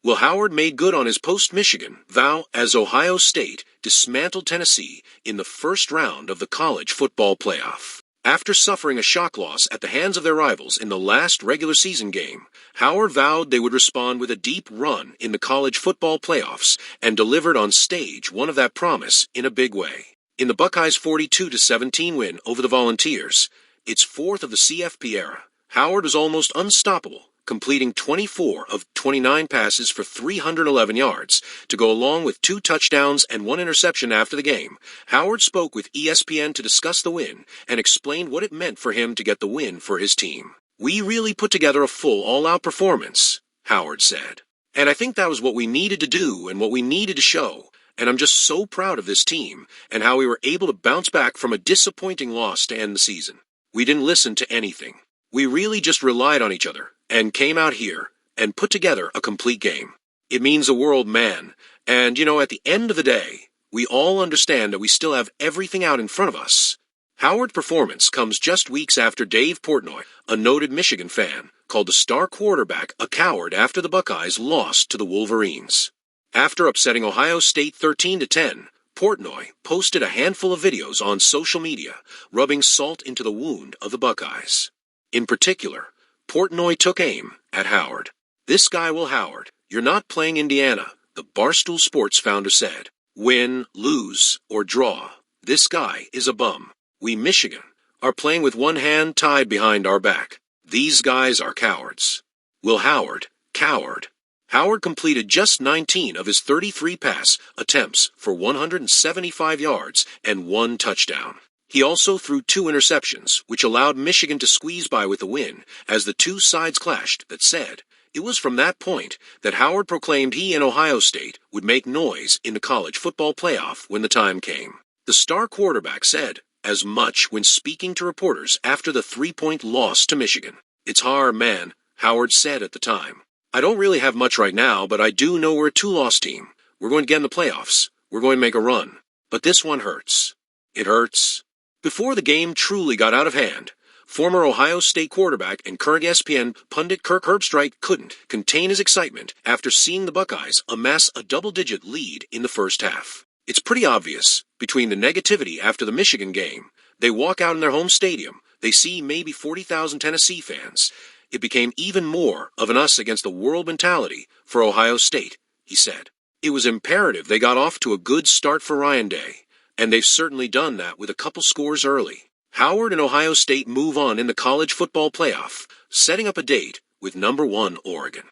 Will Howard made good on his post-Michigan vow as Ohio State dismantled Tennessee in the first round of the college football playoff. After suffering a shock loss at the hands of their rivals in the last regular season game, Howard vowed they would respond with a deep run in the college football playoffs and delivered on stage one of that promise in a big way. In the Buckeyes' 42-17 win over the Volunteers, its fourth of the CFP era, Howard was almost unstoppable, completing 24 of 29 passes for 311 yards to go along with 2 touchdowns and 1 interception after the game. Howard spoke with ESPN to discuss the win and explained what it meant for him to get the win for his team. "We really put together a full all-out performance," Howard said. "And I think that was what we needed to do and what we needed to show. And I'm just so proud of this team and how we were able to bounce back from a disappointing loss to end the season. We didn't listen to anything. We really just relied on each other and came out here and put together a complete game. It means the world, man. And, at the end of the day, we all understand that we still have everything out in front of us." Howard's performance comes just weeks after Dave Portnoy, a noted Michigan fan, called the star quarterback a coward after the Buckeyes lost to the Wolverines. After upsetting Ohio State 13-10, Portnoy posted a handful of videos on social media, rubbing salt into the wound of the Buckeyes. In particular, Portnoy took aim at Howard. "This guy, Will Howard, you're not playing Indiana," the Barstool Sports founder said. "Win, lose, or draw, this guy is a bum. We Michigan are playing with one hand tied behind our back. These guys are cowards." Will Howard, coward. Howard completed just 19 of his 33 pass attempts for 175 yards and 1 touchdown. He also threw 2 interceptions, which allowed Michigan to squeeze by with a win as the two sides clashed. That said, it was from that point that Howard proclaimed he and Ohio State would make noise in the college football playoff when the time came. The star quarterback said as much when speaking to reporters after the 3-point loss to Michigan. "It's hard, man," Howard said at the time. "I don't really have much right now, but I do know we're a 2-loss team. We're going to get in the playoffs. We're going to make a run. But this one hurts. It hurts." Before the game truly got out of hand, former Ohio State quarterback and current ESPN pundit Kirk Herbstreit couldn't contain his excitement after seeing the Buckeyes amass a double-digit lead in the first half. It's pretty obvious, between the negativity after the Michigan game, they walk out in their home stadium, they see maybe 40,000 Tennessee fans. It became even more of an us-against-the-world mentality for Ohio State, he said. It was imperative they got off to a good start for Ryan Day, and they've certainly done that with a couple scores early. Howard and Ohio State move on in the college football playoff, setting up a date with number 1 Oregon.